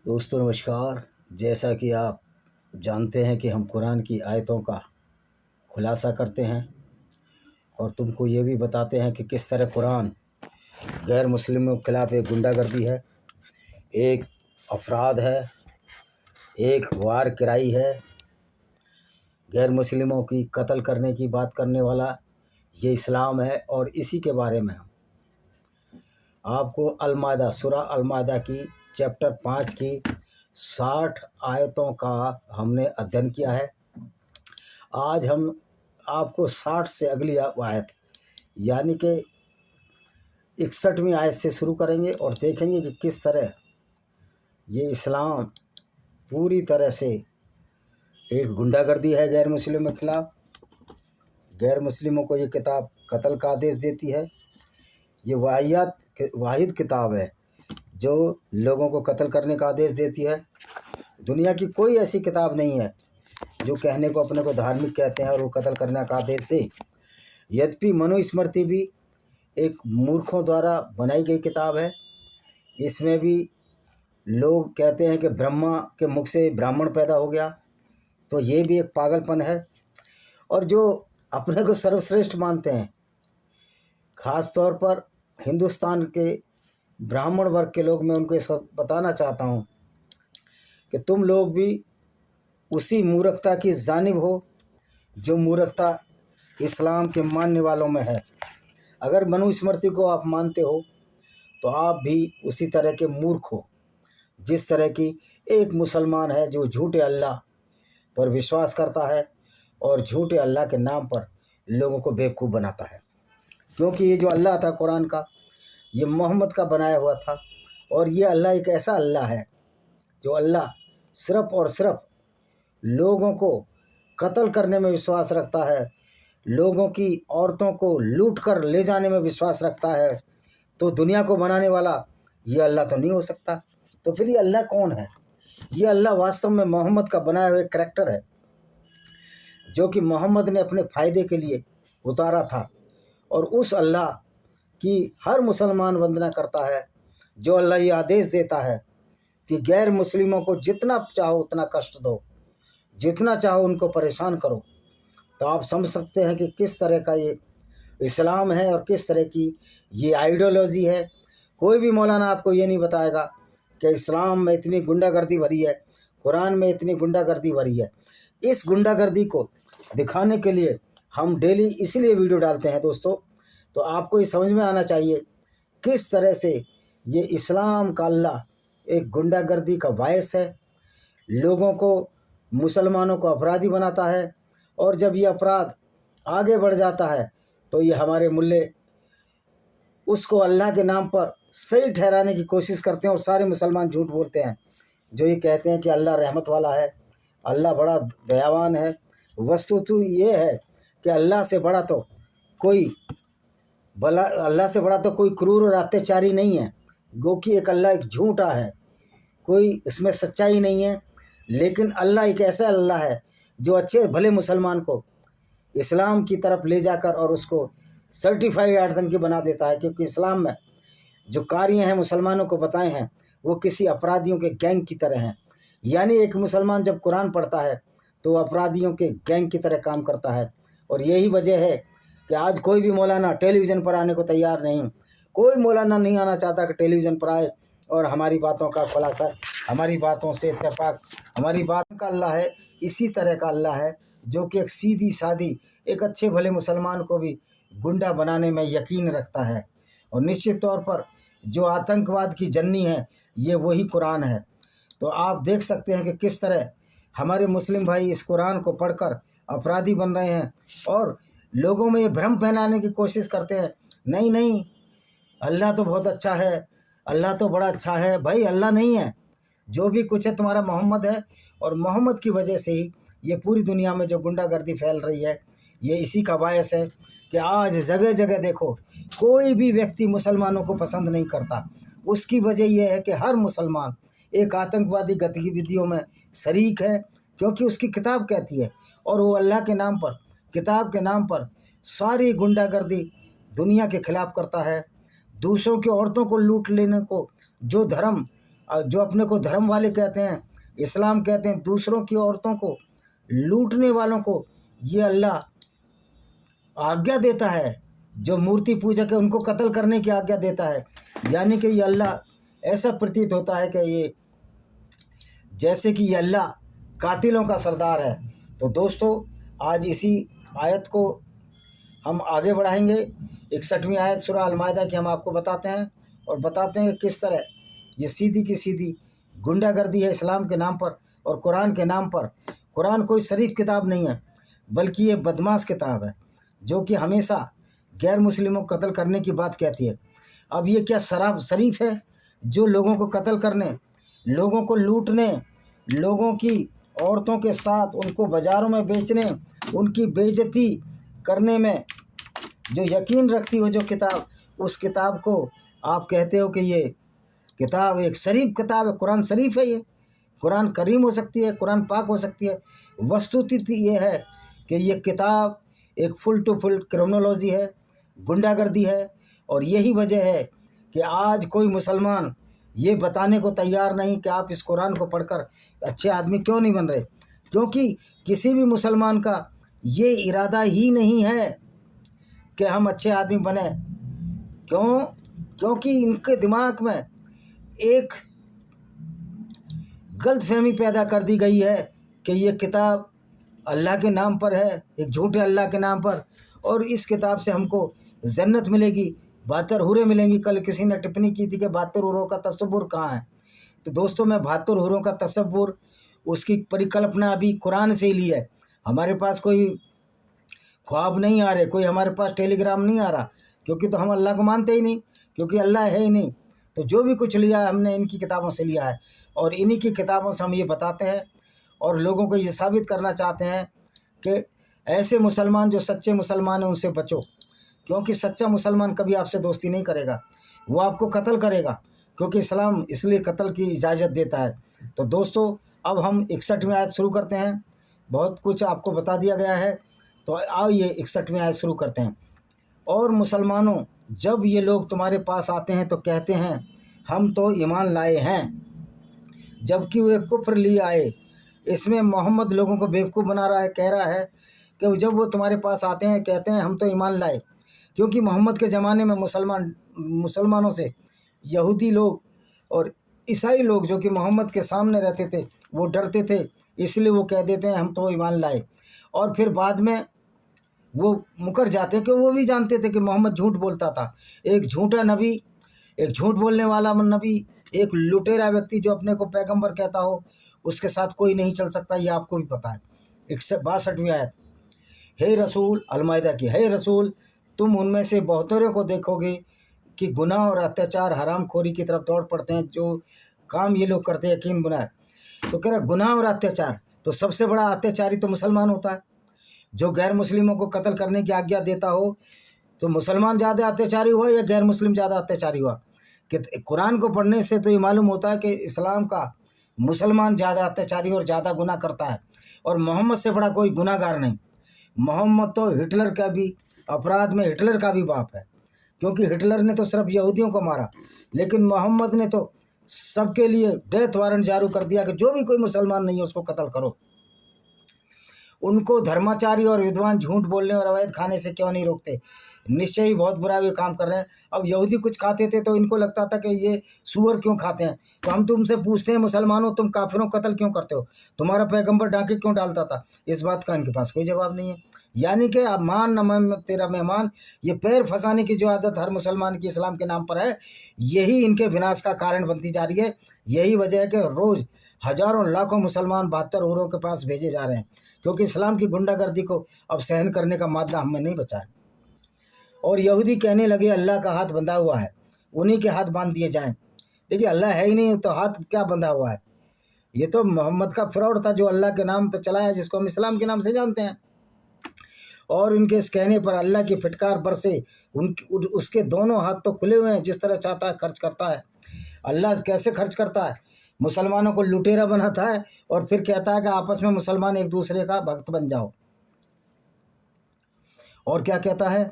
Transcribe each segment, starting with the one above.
दोस्तों नमस्कार। जैसा कि आप जानते हैं कि हम कुरान की आयतों का खुलासा करते हैं और तुमको ये भी बताते हैं कि किस तरह कुरान गैर मुस्लिमों के खिलाफ़ एक गुंडागर्दी है, एक अपराध है, एक वार किराई है। गैर मुस्लिमों की कत्ल करने की बात करने वाला ये इस्लाम है। और इसी के बारे में हम आपको अल-माइदा सूरा अल-माइदा की चैप्टर 5 की 60 आयतों का हमने अध्ययन किया है। आज हम आपको 60 से अगली आयत यानी कि 61वीं आयत से शुरू करेंगे और देखेंगे कि किस तरह ये इस्लाम पूरी तरह से एक गुंडागर्दी है गैर मुस्लिमों के खिलाफ। गैर मुस्लिमों को ये किताब कत्ल का आदेश देती है। ये वाहिद किताब है जो लोगों को कत्ल करने का आदेश देती है। दुनिया की कोई ऐसी किताब नहीं है जो कहने को अपने को धार्मिक कहते हैं और वो कत्ल करने का आदेश दे। यद्यपि मनुस्मृति भी एक मूर्खों द्वारा बनाई गई किताब है। इसमें भी लोग कहते हैं कि ब्रह्मा के मुख से ब्राह्मण पैदा हो गया, तो ये भी एक पागलपन है। और जो अपने को सर्वश्रेष्ठ मानते हैं, ख़ास तौर पर हिंदुस्तान के ब्राह्मण वर्ग के लोग, मैं उनको ये सब बताना चाहता हूँ कि तुम लोग भी उसी मूर्खता की जानिब हो जो मूर्खता इस्लाम के मानने वालों में है। अगर मनुस्मृति को आप मानते हो तो आप भी उसी तरह के मूर्ख हो जिस तरह की एक मुसलमान है जो झूठे अल्लाह पर विश्वास करता है और झूठे अल्लाह के नाम पर लोगों को बेवकूफ़ बनाता है। क्योंकि ये जो अल्लाह था कुरान का, ये मोहम्मद का बनाया हुआ था। और ये अल्लाह एक ऐसा अल्लाह है जो अल्लाह सिर्फ़ और सिर्फ लोगों को कत्ल करने में विश्वास रखता है, लोगों की औरतों को लूट कर ले जाने में विश्वास रखता है। तो दुनिया को बनाने वाला ये अल्लाह तो नहीं हो सकता। तो फिर ये अल्लाह कौन है? ये अल्लाह वास्तव में मोहम्मद का बनाया हुआ एक करैक्टर है जो कि मोहम्मद ने अपने फ़ायदे के लिए उतारा था। और उस अल्लाह की हर मुसलमान वंदना करता है। जो अल्लाह ये आदेश देता है कि गैर मुस्लिमों को जितना चाहो उतना कष्ट दो, जितना चाहो उनको परेशान करो। तो आप समझ सकते हैं कि किस तरह का ये इस्लाम है और किस तरह की ये आइडियोलॉजी है। कोई भी मौलाना आपको ये नहीं बताएगा कि इस्लाम में इतनी गुंडागर्दी भरी है, कुरान में इतनी गुंडागर्दी भरी है। इस गुंडागर्दी को दिखाने के लिए हम डेली इसलिए वीडियो डालते हैं दोस्तों। तो आपको ये समझ में आना चाहिए किस तरह से ये इस्लाम का अल्लाह एक गुंडागर्दी का वायस है, लोगों को, मुसलमानों को अपराधी बनाता है। और जब ये अपराध आगे बढ़ जाता है तो ये हमारे मुल्ले उसको अल्लाह के नाम पर सही ठहराने की कोशिश करते हैं। और सारे मुसलमान झूठ बोलते हैं जो ये कहते हैं कि अल्लाह रहमत वाला है, अल्लाह बड़ा दयावान है। वस्तुतः ये है कि अल्लाह से बड़ा तो कोई क्रूर और अत्याचारी नहीं है। क्योंकि एक अल्लाह एक झूठा है, कोई उसमें सच्चाई नहीं है। लेकिन अल्लाह एक ऐसा अल्लाह है जो अच्छे भले मुसलमान को इस्लाम की तरफ ले जाकर और उसको सर्टिफाइड आतंकी बना देता है। क्योंकि इस्लाम में जो कार्य हैं मुसलमानों को बताए हैं वो किसी अपराधियों के गैंग की तरह हैं। यानी एक मुसलमान जब कुरान पढ़ता है तो अपराधियों के गैंग की तरह काम करता है। और यही वजह है कि आज कोई भी मौलाना टेलीविज़न पर आने को तैयार नहीं। कोई मौलाना नहीं आना चाहता कि टेलीविज़न पर आए और हमारी बातों का खुलासा, हमारी बातों से इत्तेफाक, हमारी बात का अल्लाह है इसी तरह का अल्लाह है जो कि एक सीधी सादी एक अच्छे भले मुसलमान को भी गुंडा बनाने में यकीन रखता है। और निश्चित तौर पर जो आतंकवाद की जननी है ये वही कुरान है। तो आप देख सकते हैं कि किस तरह हमारे मुस्लिम भाई इस कुरान को पढ़कर अपराधी बन रहे हैं और लोगों में ये भ्रम फैलाने की कोशिश करते हैं। नहीं नहीं, अल्लाह तो बहुत अच्छा है, अल्लाह तो बड़ा अच्छा है। भाई अल्लाह नहीं है, जो भी कुछ है तुम्हारा मोहम्मद है। और मोहम्मद की वजह से ही ये पूरी दुनिया में जो गुंडागर्दी फैल रही है ये इसी का बायस है कि आज जगह जगह देखो कोई भी व्यक्ति मुसलमानों को पसंद नहीं करता। उसकी वजह यह है कि हर मुसलमान एक आतंकवादी गतिविधियों में शरीक है। क्योंकि उसकी किताब कहती है और वो अल्लाह के नाम पर, किताब के नाम पर सारी गुंडागर्दी दुनिया के खिलाफ़ करता है। दूसरों की औरतों को लूट लेने को जो धर्म जो अपने को धर्म वाले कहते हैं, इस्लाम कहते हैं, दूसरों की औरतों को लूटने वालों को ये अल्लाह आज्ञा देता है, जो मूर्ति पूजक है उनको कत्ल करने की आज्ञा देता है। यानी कि ये अल्लाह ऐसा प्रतीत होता है कि ये जैसे कि ये अल्लाह कातिलों का सरदार है। तो दोस्तों, आज इसी आयत को हम आगे बढ़ाएंगे। 61वीं आयत सूरह अल-माइदा की हम आपको बताते हैं और बताते हैं कि किस तरह ये सीधी की सीधी गुंडागर्दी है इस्लाम के नाम पर और कुरान के नाम पर। कुरान कोई शरीफ किताब नहीं है, बल्कि ये बदमाश किताब है जो कि हमेशा गैर मुस्लिमों को कत्ल करने की बात कहती है। अब ये क्या शरीफ है जो लोगों को कत्ल करने, लोगों को लूटने, लोगों की औरतों के साथ उनको बाज़ारों में बेचने, उनकी बेइज्जती करने में जो यकीन रखती हो जो किताब, उस किताब को आप कहते हो कि ये किताब एक शरीफ किताब है। कुरान शरीफ है, ये कुरान करीम हो सकती है, कुरान पाक हो सकती है। वस्तुस्थिति ये है कि ये किताब एक फुल टू फुल क्रिमिनोलॉजी है, गुंडागर्दी है। और यही वजह है कि आज कोई मुसलमान ये बताने को तैयार नहीं कि आप इस कुरान को पढ़कर अच्छे आदमी क्यों नहीं बन रहे, क्योंकि किसी भी मुसलमान का ये इरादा ही नहीं है कि हम अच्छे आदमी बने। क्यों? क्योंकि इनके दिमाग में एक गलतफहमी पैदा कर दी गई है कि ये किताब अल्लाह के नाम पर है, एक झूठे अल्लाह के नाम पर, और इस किताब से हमको जन्नत मिलेगी, 72 हूरें मिलेंगी। कल किसी ने टिप्पणी की थी कि 72 हूरों का तसव्वुर कहाँ है। तो दोस्तों, मैं 72 हूरों का तसव्वुर, उसकी परिकल्पना अभी कुरान से ही ली है। हमारे पास कोई ख्वाब नहीं आ रहे, कोई हमारे पास टेलीग्राम नहीं आ रहा, क्योंकि तो हम अल्लाह को मानते ही नहीं, क्योंकि अल्लाह है ही नहीं। तो जो भी कुछ लिया है हमने इनकी किताबों से लिया है, और इन्हीं की किताबों से हम ये बताते हैं और लोगों को ये साबित करना चाहते हैं कि ऐसे मुसलमान जो सच्चे मुसलमान हैं उनसे बचो, क्योंकि सच्चा मुसलमान कभी आपसे दोस्ती नहीं करेगा, वो आपको कत्ल करेगा, क्योंकि इस्लाम इसलिए कत्ल की इजाज़त देता है। तो दोस्तों, अब हम 61वीं आयत शुरू करते हैं। बहुत कुछ आपको बता दिया गया है, तो आओ ये 61वीं आयत शुरू करते हैं। और मुसलमानों, जब ये लोग तुम्हारे पास आते हैं तो कहते हैं हम तो ईमान लाए हैं, जबकि वे कुफ्र लिए आए। इसमें मोहम्मद लोगों को बेवकूफ़ बना रहा है, कह रहा है कि जब वो तुम्हारे पास आते हैं कहते हैं हम तो ईमान लाए, क्योंकि मोहम्मद के ज़माने में मुसलमानों से यहूदी लोग और ईसाई लोग जो कि मोहम्मद के सामने रहते थे वो डरते थे, इसलिए वो कह देते हैं हम तो ईमान लाए। और फिर बाद में वो मुकर जाते, कि वो भी जानते थे कि मोहम्मद झूठ बोलता था, एक झूठा नबी, एक झूठ बोलने वाला नबी, एक लुटेरा व्यक्ति जो अपने को पैगंबर कहता हो, उसके साथ कोई नहीं चल सकता, ये आपको भी पता है। 62वीं आयत, हे रसूल, अल-माइदा की, हे रसूल, तुम उनमें से बहुतों को देखोगे कि गुनाह और अत्याचार हरामखोरी की तरफ दौड़ पड़ते हैं, जो काम ये लोग करते हैं यकीन बुना है। तो कह रहा गुनाह और अत्याचार, तो सबसे बड़ा अत्याचारी तो मुसलमान होता है, जो गैर मुस्लिमों को कत्ल करने की आज्ञा देता हो। तो मुसलमान ज़्यादा अत्याचारी हुआ या गैर मुस्लिम ज़्यादा अत्याचारी हुआ? कि कुरान को पढ़ने से तो ये मालूम होता है कि इस्लाम का मुसलमान ज़्यादा अत्याचारी और ज़्यादा गुनाह करता है, और मोहम्मद से बड़ा कोई गुनाहगार नहीं। मोहम्मद तो हिटलर का भी, अपराध में हिटलर का भी बाप है, क्योंकि हिटलर ने तो सिर्फ यहूदियों को मारा, लेकिन मोहम्मद ने तो सबके लिए डेथ वारंट जारी कर दिया कि जो भी कोई मुसलमान नहीं है उसको कत्ल करो। उनको धर्माचारी और विद्वान झूठ बोलने और अवैध खाने से क्यों नहीं रोकते? निश्चय ही बहुत बुरा भी काम कर रहे हैं। अब यहूदी कुछ खाते थे तो इनको लगता था कि ये सूअर क्यों खाते हैं। तो हम तुमसे पूछते हैं, मुसलमानों, तुम काफिरों कत्ल क्यों करते हो? तुम्हारा पैगंबर डाके क्यों डालता था? इस बात का इनके पास कोई जवाब नहीं है। यानी कि अब मान न मान तेरा मेहमान, ये पैर फंसाने की जो आदत हर मुसलमान की इस्लाम के नाम पर है, यही इनके विनाश का कारण बनती जा रही है। यही वजह है कि रोज़ हजारों लाखों मुसलमान 72 हूरों के पास भेजे जा रहे हैं, क्योंकि इस्लाम की गुंडागर्दी को अब सहन करने का मादा हमें नहीं बचा है। और यहूदी कहने लगे अल्लाह का हाथ बंधा हुआ है, उन्हीं के हाथ बांध दिए जाएं। देखिए, अल्लाह है ही नहीं तो हाथ क्या बंधा हुआ है? ये तो मोहम्मद का फ्रॉड था जो अल्लाह के नाम पर चलाया, जिसको हम इस्लाम के नाम से जानते हैं। और उनके इस कहने पर अल्लाह की फिटकार बरसे। उसके दोनों हाथ तो खुले हुए हैं, जिस तरह चाहता है खर्च करता है। अल्लाह कैसे खर्च करता है? मुसलमानों को लुटेरा बनाता है और फिर कहता है कि आपस में मुसलमान एक दूसरे का भक्त बन जाओ। और क्या कहता है?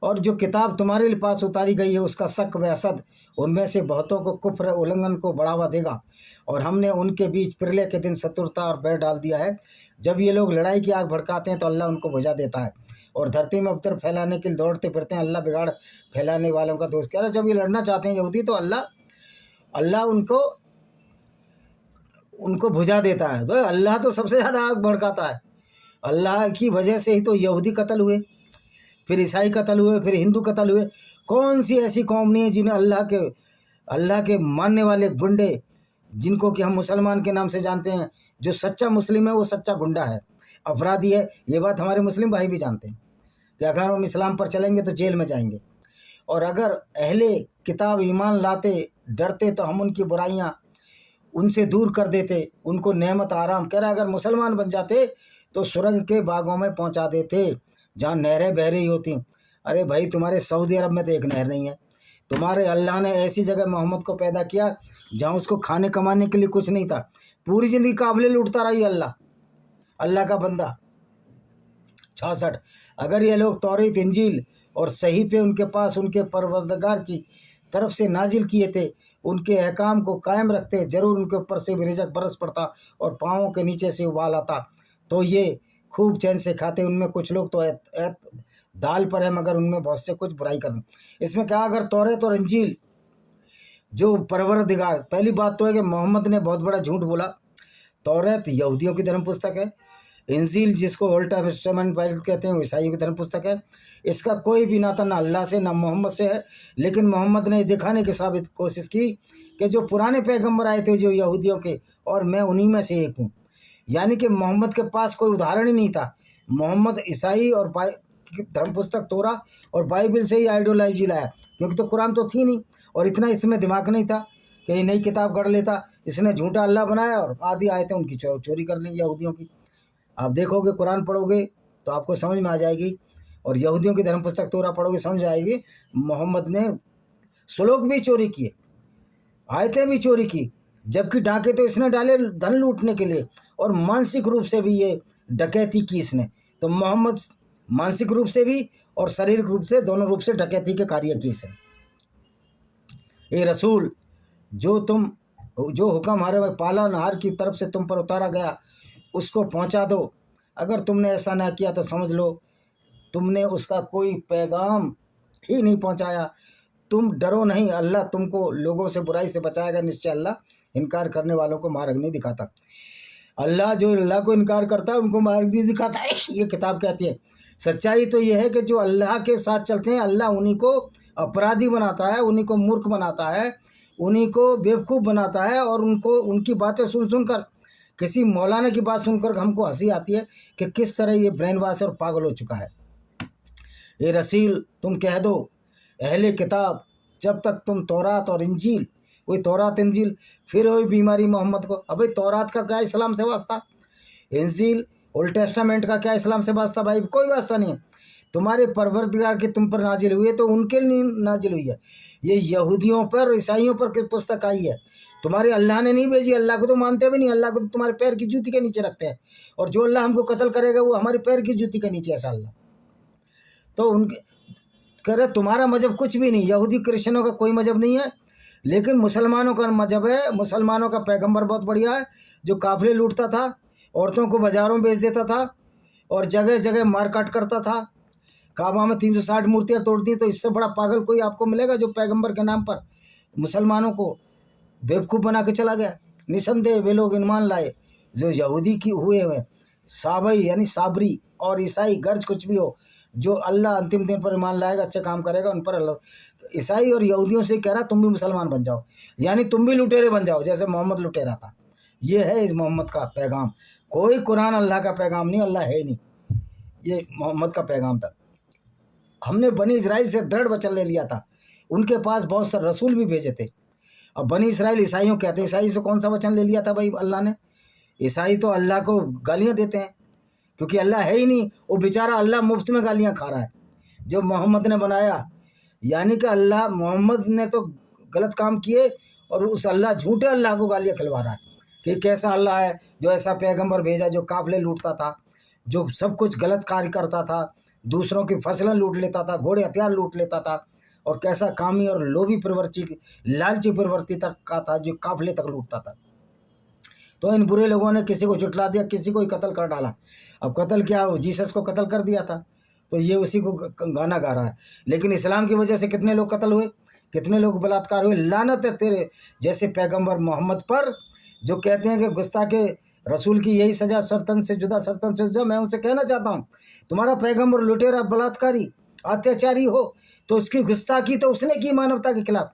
और जो किताब तुम्हारे पास उतारी गई है उसका शक व हसद उनमें से बहुतों को कुफ्र उल्लंघन को बढ़ावा देगा। और हमने उनके बीच प्रलय के दिन शत्रुता और बैर डाल दिया है। जब ये लोग लड़ाई की आग भड़काते हैं तो अल्लाह उनको बुझा देता है, और धरती में अवतर फैलाने के लिए दौड़ते फिरते हैं। अल्लाह बिगाड़ फैलाने वालों का दोस्त कह रहा है। जब ये लड़ना चाहते हैं यहूदी तो अल्लाह उनको बुझा देता है। तो अल्लाह तो सबसे ज़्यादा आग भड़काता है। अल्लाह की वजह से ही तो यहूदी कत्ल हुए, फिर ईसाई कत्ल हुए, फिर हिंदू कत्ल हुए। कौन सी ऐसी कौम नहीं है जिन्हें अल्लाह के मानने वाले गुंडे, जिनको कि हम मुसलमान के नाम से जानते हैं, जो सच्चा मुस्लिम है वो सच्चा गुंडा है, अपराधी है। ये बात हमारे मुस्लिम भाई भी जानते हैं कि अगर हम इस्लाम पर चलेंगे तो जेल में जाएंगे। और अगर अहले किताब ईमान लाते डरते तो हम उनकी बुराइयां उनसे दूर कर देते, उनको नेमत आराम। कह रहा अगर मुसलमान बन जाते तो स्वर्ग के बागों में पहुंचा देते जहाँ नहरें बह रही होती। अरे भाई, तुम्हारे सऊदी अरब में तो एक नहर नहीं है। तुम्हारे अल्लाह ने ऐसी जगह मोहम्मद को पैदा किया जहाँ उसको खाने कमाने के लिए कुछ नहीं था। पूरी ज़िंदगी काबिल लूटता रही अल्लाह का बंदा। 66 अगर ये लोग तौरीत इंजील और सही पे उनके पास उनके परवरदिगार की तरफ से नाजिल किए थे, उनके अहकाम को कायम रखते, ज़रूर उनके ऊपर से भी रिज़्क़ बरस पड़ता और पाँवों के नीचे से उबाल आता तो ये खूब चैन से खाते। उनमें कुछ लोग तो दाल पर है, मगर उनमें बहुत से कुछ बुराई कर। इसमें क्या, अगर तौरेत और इंजील जो परवरदिगार, पहली बात तो है कि मोहम्मद ने बहुत बड़ा झूठ बोला। तौरेत यहूदियों की धर्म पुस्तक है, इंजील जिसको ओल्ड टेस्टामेंट बाइबल कहते हैं वो ईसाइयों की धर्म पुस्तक है। इसका कोई भी नाता ना अल्लाह से ना मोहम्मद से है। लेकिन मोहम्मद ने दिखाने की साबित कोशिश की कि जो पुराने पैगंबर आए थे जो यहूदियों के, और मैं उन्हीं में से एक हूँ। यानी कि मोहम्मद के पास कोई उदाहरण ही नहीं था। मोहम्मद ईसाई और धर्म पुस्तक तोरा और बाइबल से ही आइडियोलॉजी लाया, क्योंकि तो कुरान तो थी नहीं और इतना इसमें दिमाग नहीं था कि ये नई किताब गढ़ लेता। इसने झूठा अल्लाह बनाया और आधी आयतें उनकी चोरी कर ली यहूदियों की। आप देखोगे, कुरान पढ़ोगे तो आपको समझ में आ जाएगी, और यहूदियों की धर्म पुस्तक तोरा पढ़ोगे समझ आएगी। मोहम्मद ने श्लोक भी चोरी किए, आयतें भी चोरी की, जबकि डाके तो इसने डाले धन लूटने के लिए, और मानसिक रूप से भी ये डकैती की इसने। तो मोहम्मद मानसिक रूप से भी और शारीरिक रूप से, दोनों रूप से डकैती के कार्य किए इसने। ये रसूल जो हुक्म हमारे पालनहार की तरफ से तुम पर उतारा गया उसको पहुंचा दो। अगर तुमने ऐसा ना किया तो समझ लो तुमने उसका कोई पैगाम ही नहीं पहुंचाया। तुम डरो नहीं, अल्लाह तुमको लोगों से बुराई से बचाएगा। निश्चय अल्लाह इनकार करने वालों को मार्ग नहीं दिखाता। अल्लाह जो अल्लाह को इनकार करता है उनको मार्ग नहीं दिखाता है, ये किताब कहती है। सच्चाई तो ये है कि जो अल्लाह के साथ चलते हैं अल्लाह उन्हीं को अपराधी बनाता है, उन्हीं को मूर्ख बनाता है, उन्हीं को बेवकूफ़ बनाता है। और उनकी बातें सुनकर, किसी मौलाना की बात सुनकर हमको हंसी आती है कि किस तरह ये ब्रेन वॉश और पागल हो चुका है। ये रसील तुम कह दो अहले किताब, जब तक तुम तौरात और इंजील, वही तौरात इंजील, फिर वही बीमारी मोहम्मद को। अबे तौरात का क्या इस्लाम से वास्ता, इंजील ओल्ड टेस्टामेंट का क्या इस्लाम से वास्ता? भाई कोई वास्ता नहीं है। तुम्हारे परवरदिगार की तुम पर नाजिल हुई है तो उनके लिए नाजिल हुई है। ये यहूदियों पर ईसाइयों पर पुस्तक आई है, तुम्हारे अल्लाह ने नहीं भेजी। अल्लाह को तो मानते भी नहीं, अल्लाह को तो तुम्हारे पैर की जूती के नीचे रखते हैं, और जो अल्लाह हमको कत्ल करेगा वो हमारे पैर की जूती के नीचे, ऐसा अल्लाह। तो उनके करे तुम्हारा मजहब कुछ भी नहीं, यहूदी क्रिश्चनों का कोई मजहब नहीं है, लेकिन मुसलमानों का मजहब है। मुसलमानों का पैगंबर बहुत बढ़िया है, जो काफिले लूटता था, औरतों को बाज़ारों में बेच देता था और जगह जगह मारकाट करता था। काबा में 360 मूर्तियाँ तोड़ दी। तो इससे बड़ा पागल कोई आपको मिलेगा जो पैगंबर के नाम पर मुसलमानों को बेवकूफ़ बना के चला गया? निसंदेह वे लोग ईमान लाए जो यहूदी की हुए हैं, साबई यानी साबरी और ईसाई, गर्ज कुछ भी हो, जो अल्लाह अंतिम दिन पर ईमान लाएगा, अच्छे काम करेगा, उन पर अल्लाह। ईसाई और यहूदियों से कह रहा तुम भी मुसलमान बन जाओ, यानी तुम भी लुटेरे बन जाओ जैसे मोहम्मद लुटेरा था। ये है इस मोहम्मद का पैगाम। कोई कुरान अल्लाह का पैगाम नहीं, अल्लाह है नहीं, ये मोहम्मद का पैगाम था। हमने बनी इजराइल से दृढ़ वचन ले लिया था, उनके पास बहुत सारे रसूल भी भेजे थे। अब बनी इसराइल ईसाइयों कहते हैं, ईसाई से कौन सा वचन ले लिया था भाई अल्लाह ने? ईसाई तो अल्लाह को गालियाँ देते हैं क्योंकि अल्लाह है ही नहीं। वो बेचारा अल्लाह मुफ्त में गालियाँ खा रहा है जो मोहम्मद ने बनाया। यानी कि अल्लाह, मोहम्मद ने तो गलत काम किए और उस अल्लाह, झूठे अल्लाह को गालियाँ खिलवा रहा है कि कैसा अल्लाह है जो ऐसा पैगंबर भेजा जो काफिले लूटता था, जो सब कुछ गलत कार्य करता था, दूसरों की फसलें लूट लेता था, घोड़े हथियार लूट लेता था, और कैसा कामी और लोभी प्रवृत्ति लालची प्रवृत्ति तक का था जो काफिले तक लूटता था। तो इन बुरे लोगों ने किसी को जुटला दिया, किसी को ही कत्ल कर डाला। अब कत्ल क्या, जीसस को कत्ल कर दिया था, तो ये उसी को गाना गा रहा है। लेकिन इस्लाम की वजह से कितने लोग कत्ल हुए, कितने लोग बलात्कार हुए। लानत है तेरे जैसे पैगंबर मोहम्मद पर जो कहते हैं कि गुस्ताखे रसूल की यही सजा सरतन से जुदा, सरतन से जुदा। मैं उनसे कहना चाहता हूँ, तुम्हारा पैगंबर लुटेरा, बलात्कारी, अत्याचारी हो तो उसकी गुस्ताखी तो उसने की मानवता के खिलाफ।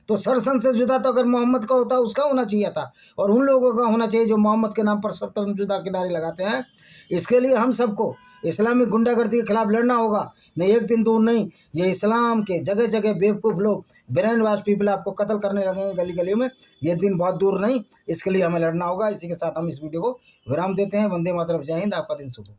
तो सरसन से जुदा तो अगर मोहम्मद का होता उसका होना चाहिए था, और उन लोगों का होना चाहिए जो मोहम्मद के नाम पर सरतन जुदा के नारे लगाते हैं। इसके लिए हम सबको इस्लामी गुंडागर्दी के खिलाफ लड़ना होगा। नहीं एक दिन दूर नहीं, ये इस्लाम के जगह जगह बेवकूफ़ लोग, ब्रेन वॉश पीपल आपको कत्ल करने लगेंगे गली गली में। ये दिन बहुत दूर नहीं, इसके लिए हमें लड़ना होगा। इसी के साथ हम इस वीडियो को विराम देते हैं। वंदे मातरम, जय हिंद, आपका दिन शुभ हो।